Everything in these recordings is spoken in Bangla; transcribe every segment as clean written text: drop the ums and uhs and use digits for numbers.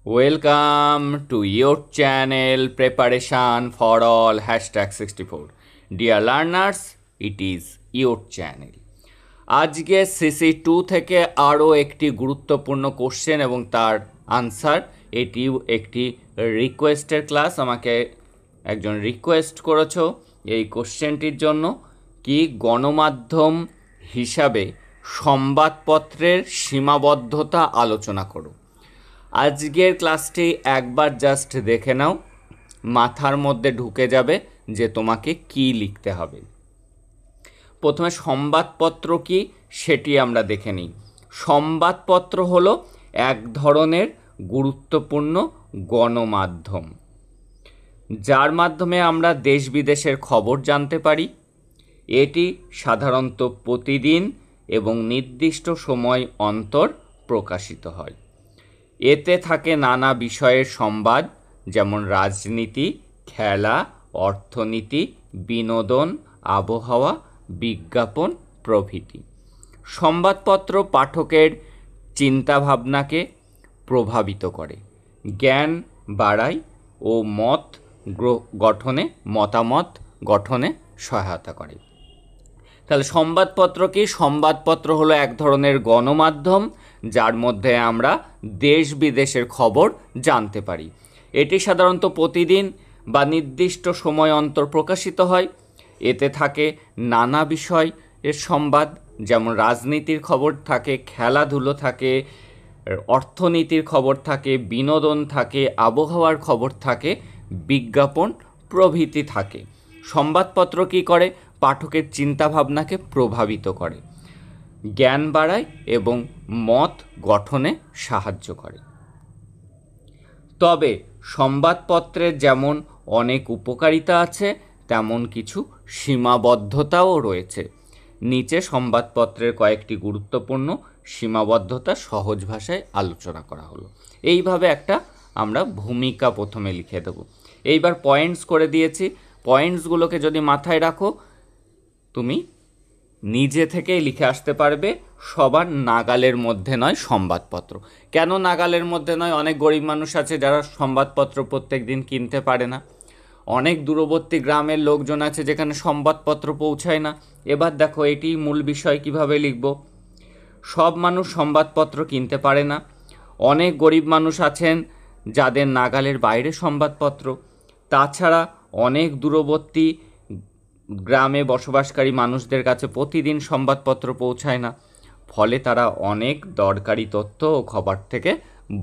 Welcome to your channel Preparation for All #64. Dear learners, it is your channel. আজকে CC2 থেকে আরও একটি গুরুত্বপূর্ণ কোশ্চেন এবং তার আনসার। এটিও একটি রিকোয়েস্টের ক্লাস। আমাকে একজন রিকোয়েস্ট করেছো এই কোশ্চেনটির জন্য, কি গণমাধ্যম হিসাবে সংবাদপত্রের সীমাবদ্ধতা আলোচনা করো। আজকের ক্লাসটি একবার জাস্ট দেখে নাও, মাথার মধ্যে ঢুকে যাবে যে তোমাকে কি লিখতে হবে। প্রথমে সংবাদপত্র কি সেটি আমরা দেখে নিই। সংবাদপত্র হলো এক ধরনের গুরুত্বপূর্ণ গণমাধ্যম, যার মাধ্যমে আমরা দেশ বিদেশের খবর জানতে পারি। এটি সাধারণত প্রতিদিন এবং নির্দিষ্ট সময় অন্তর প্রকাশিত হয়। এতে থাকে নানা বিষয়ের সংবাদ, যেমন রাজনীতি, খেলা, অর্থনীতি, বিনোদন, আবহাওয়া, বিজ্ঞাপন প্রভৃতি। সংবাদপত্র পাঠকের চিন্তাভাবনাকে প্রভাবিত করে, জ্ঞান বাড়ায় ও মতামত গঠনে সহায়তা করে। তাহলে সংবাদপত্র কি? সংবাদপত্র হলো এক ধরনের গণমাধ্যম যার মধ্যে আমরা দেশ বিদেশের খবর জানতে পারি। এটি সাধারণত প্রতিদিন বা নির্দিষ্ট সময় অন্তর প্রকাশিত হয়। এতে থাকে নানা বিষয়ের সংবাদ, যেমন রাজনীতির খবর থাকে, খেলাধুলো থাকে, অর্থনীতির খবর থাকে, বিনোদন থাকে, আবহাওয়ার খবর থাকে, বিজ্ঞাপন প্রভৃতি থাকে। সংবাদপত্র কী করে? পাঠকের চিন্তাভাবনাকে প্রভাবিত করে, জ্ঞান বাড়ায় এবং মত গঠনে সাহায্য করে। তবে সংবাদপত্রের যেমন অনেক উপকারিতা আছে, তেমন কিছু সীমাবদ্ধতাও রয়েছে। নিচে সংবাদপত্রের কয়েকটি গুরুত্বপূর্ণ সীমাবদ্ধতা সহজ ভাষায় আলোচনা করা হলো। এইভাবে একটা আমরা ভূমিকা প্রথমে লিখে দেব। এইবার পয়েন্টস করে দিয়েছি। পয়েন্টসগুলোকে যদি মাথায় রাখো, তুমি নিজে থেকেই লিখে আসতে পারবে। সবার নাগালের মধ্যে নয় সংবাদপত্র। কেন নাগালের মধ্যে নয়? অনেক গরিব মানুষ আছে যারা সংবাদপত্র প্রত্যেক দিন কিনতে পারে না। অনেক দূরবর্তী গ্রামের লোকজন আছে যেখানে সংবাদপত্র পৌঁছায় না। এবার দেখো, এটি মূল বিষয় কিভাবে লিখব। সব মানুষ সংবাদপত্র কিনতে পারে না। অনেক গরিব মানুষ আছেন যাদের নাগালের বাইরে সংবাদপত্র। তাছাড়া অনেক দূরবর্তী গ্রামে বসবাসকারী মানুষদের কাছে প্রতিদিন সংবাদপত্র পৌঁছায় না, ফলে তারা অনেক দরকারি তথ্য ও খবর থেকে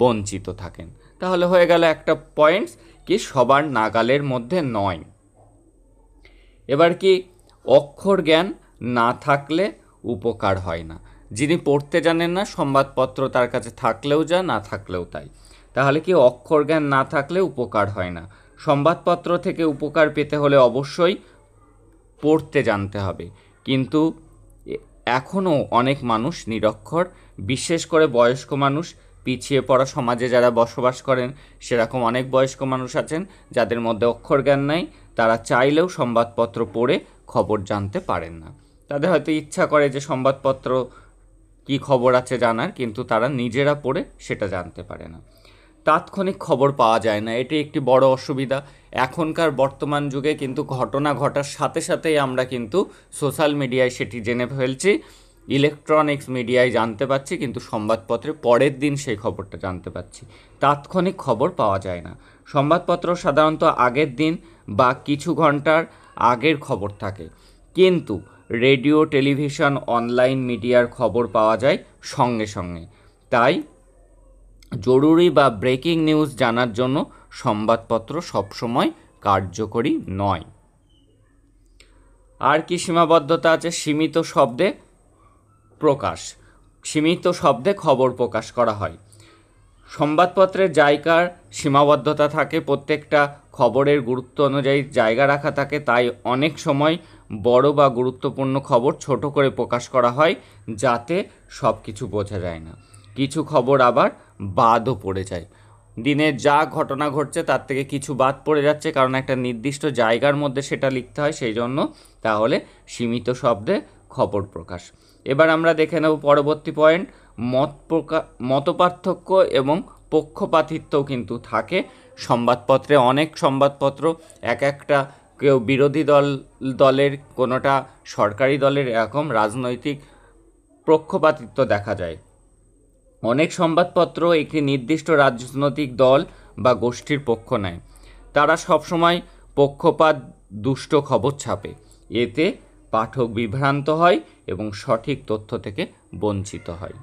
বঞ্চিত থাকেন। তাহলে হয়ে গেল একটা পয়েন্টস, কি সবার নাগালের মধ্যে নয়। এবার কি, অক্ষর জ্ঞান না থাকলে উপকার হয় না। যিনি পড়তে জানেন না, সংবাদপত্র তার কাছে থাকলেও যা, না থাকলেও তাই। তাহলে কি অক্ষর জ্ঞান না থাকলে উপকার হয় না। সংবাদপত্র থেকে উপকার পেতে হলে অবশ্যই পড়তে জানতে হবে। কিন্তু এখনও অনেক মানুষ নিরক্ষর, বিশেষ করে বয়স্ক মানুষ, পিছিয়ে পড়া সমাজে যারা বসবাস করেন সেরকম অনেক বয়স্ক মানুষ আছেন যাদের মধ্যে অক্ষর জ্ঞান নাই। তারা চাইলেও সংবাদপত্র পড়ে খবর জানতে পারেন না। তাদের হয়তো ইচ্ছা করে যে সংবাদপত্র কি খবর আছে জানার, কিন্তু তারা নিজেরা পড়ে সেটা জানতে পারে না। তাৎক্ষণিক খবর পাওয়া যায় না, এটি একটি বড় অসুবিধা। এখনকার বর্তমান যুগে কিন্তু ঘটনা ঘটার সাথে সাথেই আমরা কিন্তু সোশ্যাল মিডিয়ায় সেটি জেনে ফেলছি, ইলেকট্রনিক্স মিডিয়ায় জানতে পাচ্ছি, কিন্তু সংবাদপত্রে পরের দিন সেই খবরটা জানতে পাচ্ছি। তাৎক্ষণিক খবর পাওয়া যায় না। সংবাদপত্র সাধারণত আগের দিন বা কিছু ঘন্টার আগের খবর থাকে, কিন্তু রেডিও, টেলিভিশন, অনলাইন মিডিয়ার খবর পাওয়া যায় সঙ্গে সঙ্গে। তাই জরুরি বা ব্রেকিং নিউজ জানার জন্য সংবাদপত্র সবসময় কার্যকরী নয়। আর কি সীমাবদ্ধতা আছে? সীমিত শব্দে প্রকাশ। সীমিত শব্দে খবর প্রকাশ করা হয়। সংবাদপত্রের জায়গার সীমাবদ্ধতা থাকে, প্রত্যেকটা খবরের গুরুত্ব অনুযায়ী জায়গা রাখা থাকে। তাই অনেক সময় বড় বা গুরুত্বপূর্ণ খবর ছোট করে প্রকাশ করা হয়, যাতে সব কিছু বোঝা যায় না। কিছু খবর আবার বাদও পড়ে যায়। দিনে যা ঘটনা ঘটছে তার থেকে কিছু বাদ পড়ে যাচ্ছে, কারণ একটা নির্দিষ্ট জায়গার মধ্যে সেটা লিখতে হয়, সেই জন্য তাহলে সীমিত শব্দে খবর প্রকাশ। এবার আমরা দেখে নেব পরবর্তী পয়েন্ট, মতপার্থক্য এবং পক্ষপাতিত্বও কিন্তু থাকে সংবাদপত্রে। অনেক সংবাদপত্র একটা কেউ বিরোধী দলের, কোনোটা সরকারি দলের, এরকম রাজনৈতিক পক্ষপাতিত্ব দেখা যায়। অনেক সংবাদপত্র একটি নির্দিষ্ট রাজনৈতিক দল বা গোষ্ঠীর পক্ষ নেয়। তারা সবসময় পক্ষপাত দুষ্ট খবর ছাপে। এতে পাঠক বিভ্রান্ত হয় এবং সঠিক তথ্য থেকে বঞ্চিত হয়।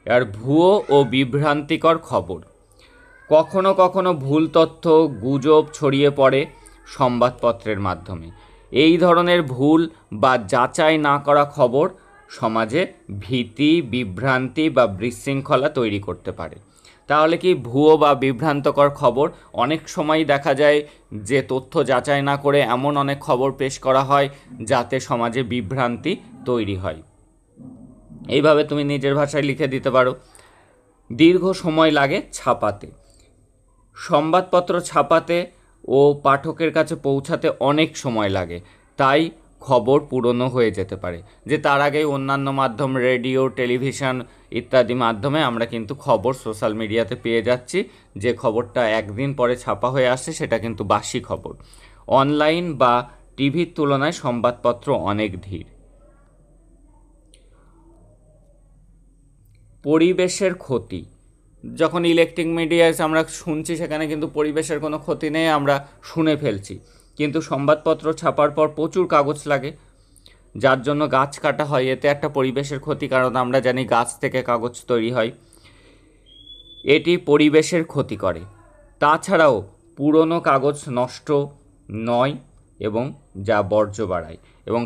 আর ভুয়ো ও বিভ্রান্তিকর খবর, কখনো কখনো ভুল তথ্য, গুজব ছড়িয়ে পড়ে সংবাদপত্রের মাধ্যমে। এই ধরনের ভুল বা যাচাই না করা খবর সমাজে ভীতি, বিভ্রান্তি বা বিশৃঙ্খলা তৈরি করতে পারে। তাহলে কি ভুয়ো বা বিভ্রান্তকর খবর, অনেক সময় দেখা যায় যে তথ্য যাচাই না করে এমন অনেক খবর পেশ করা হয় যাতে সমাজে বিভ্রান্তি তৈরি হয়। এইভাবে তুমি নিজের ভাষায় লিখে দিতে পারো। দীর্ঘ সময় লাগে ছাপাতে, সংবাদপত্র ছাপাতে ও পাঠকের কাছে পৌঁছাতে অনেক সময় লাগে, তাই খবর পুরনো হয়ে যেতে পারে। যে তার আগেই অন্যান্য মাধ্যম, রেডিও, টেলিভিশন ইত্যাদি মাধ্যমে আমরা কিন্তু খবর সোশ্যাল মিডিয়াতে পেয়ে যাচ্ছি। যে খবরটা একদিন পরে ছাপা হয়ে আসছে সেটা কিন্তু বাসি খবর। অনলাইন বা টিভির তুলনায় সংবাদপত্র অনেক ধীর। পরিবেশের ক্ষতি, যখন ইলেকট্রিক মিডিয়ায় আমরা শুনছি সেখানে কিন্তু পরিবেশের কোনো ক্ষতি নেই, আমরা শুনে ফেলছি। কিন্তু সংবাদপত্র ছাপার পর প্রচুর কাগজ লাগে, যার জন্য গাছ কাটা হয়। এতে একটা পরিবেশের ক্ষতি, কারণ আমরা জানি গাছ থেকে কাগজ তৈরি হয়। এটি পরিবেশের ক্ষতি করে। তাছাড়াও পুরনো কাগজ নষ্ট নয় এবং যা বর্জ্য বাড়ায়। এবং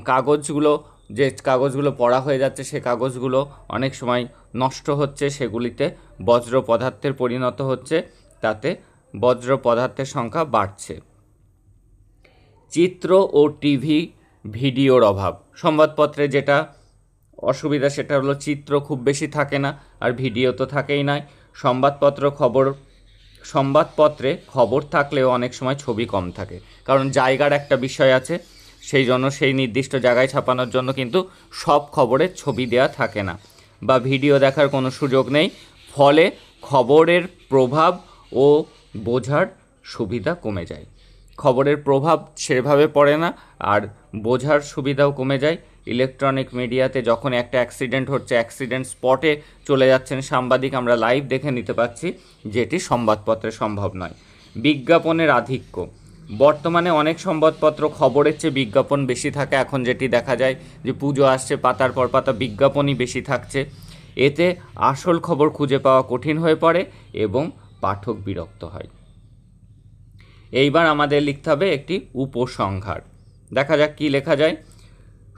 যে কাগজগুলো পড়া হয়ে যাচ্ছে সে কাগজগুলো অনেক সময় নষ্ট হচ্ছে, সেগুলিতে বজ্র পদার্থের পরিণত হচ্ছে, তাতে বজ্র পদার্থের সংখ্যা বাড়ছে। চিত্র ও টিভি ভিডিওর অভাব, সংবাদপত্রে যেটা অসুবিধা সেটা হলো চিত্র খুব বেশি থাকে না, আর ভিডিও তো থাকেই না। সংবাদপত্রে খবর থাকলেও অনেক সময় ছবি কম থাকে, কারণ জায়গার একটা বিষয় আছে, সেই জন্য সেই নির্দিষ্ট জায়গায় ছাপানোর জন্য কিন্তু সব খবরে ছবি দেওয়া থাকে না বা ভিডিও দেখার কোনো সুযোগ নেই। ফলে খবরের প্রভাব ও বোঝার সুবিধা কমে যায়। খবরের প্রভাব সেভাবে পড়ে না, আর বোঝার সুবিধাও কমে যায়। ইলেকট্রনিক মিডিয়াতে যখন একটা অ্যাক্সিডেন্ট হচ্ছে, অ্যাক্সিডেন্ট স্পটে চলে যাচ্ছেন সাংবাদিক, আমরা লাইভ দেখে নিতে পাচ্ছি, যেটি সংবাদপত্রে সম্ভব নয়। বিজ্ঞাপনের আধিক্য, বর্তমানে অনেক সংবাদপত্র খবরের চেয়ে বিজ্ঞাপন বেশি থাকে। এখন যেটি দেখা যায় যে পুজো আসছে, পাতার পর পাতা বিজ্ঞাপনই বেশি থাকছে। এতে আসল খবর খুঁজে পাওয়া কঠিন হয়ে পড়ে এবং পাঠক বিরক্ত হয়। এইবার আমাদের লিখতে হবে একটি উপসংহার। দেখা যাক কি লেখা যায়।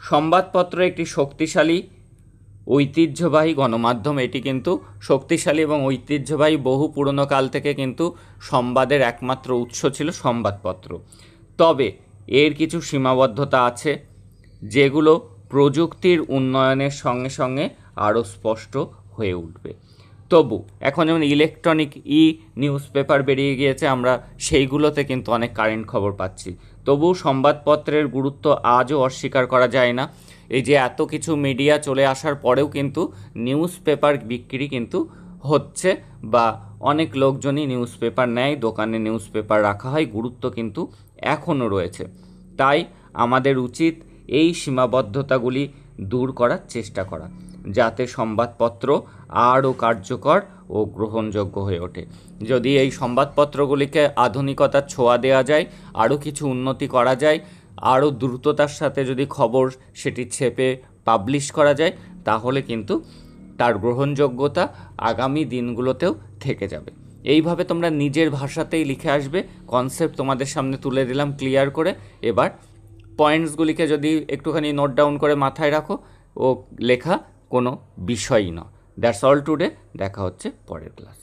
সংবাদপত্র একটি শক্তিশালী ঐতিহ্যবাহী গণমাধ্যম। এটি কিন্তু শক্তিশালী এবং ঐতিহ্যবাহী, বহু পুরনো কাল থেকে কিন্তু সংবাদের একমাত্র উৎস ছিল সংবাদপত্র। তবে এর কিছু সীমাবদ্ধতা আছে, যেগুলো প্রযুক্তির উন্নয়নের সঙ্গে সঙ্গে আরও স্পষ্ট হয়ে উঠবে। তবু এখন যেমন ইলেকট্রনিক নিউজ পেপার বেরিয়ে গিয়েছে, আমরা সেইগুলোতে কিন্তু অনেক কারেন্ট খবর পাচ্ছি। তবু সংবাদপত্রের গুরুত্ব আজও অস্বীকার করা যায় না। এই যে এত কিছু মিডিয়া চলে আসার পরেও কিন্তু নিউজ পেপার বিক্রি কিন্তু হচ্ছে, বা অনেক লোকজনই নিউজ পেপার নেয়, দোকানে নিউজ পেপার রাখা হয়, গুরুত্ব কিন্তু এখনও রয়েছে। তাই আমাদের উচিত এই সীমাবদ্ধতাগুলি দূর করার চেষ্টা করা, যাতে সংবাদপত্র আরও কার্যকর ও গ্রহণযোগ্য হয়ে ওঠে। যদি এই সংবাদপত্রগুলিকে আধুনিকতার ছোঁয়া দেওয়া যায়, আরও কিছু উন্নতি করা যায়, আরও দ্রুততার সাথে যদি খবর সেটি ছেপে পাবলিশ করা যায়, তাহলে কিন্তু তার গ্রহণযোগ্যতা আগামী দিনগুলোতেও থেকে যাবে। এইভাবে তোমরা নিজের ভাষাতেই লিখে আসবে। কনসেপ্ট তোমাদের সামনে তুলে দিলাম ক্লিয়ার করে। এবার পয়েন্টসগুলিকে যদি একটুখানি নোট ডাউন করে মাথায় রাখো, ও লেখা কোনো বিষয়ই না। That's all today. দেখা হচ্ছে পরের ক্লাস।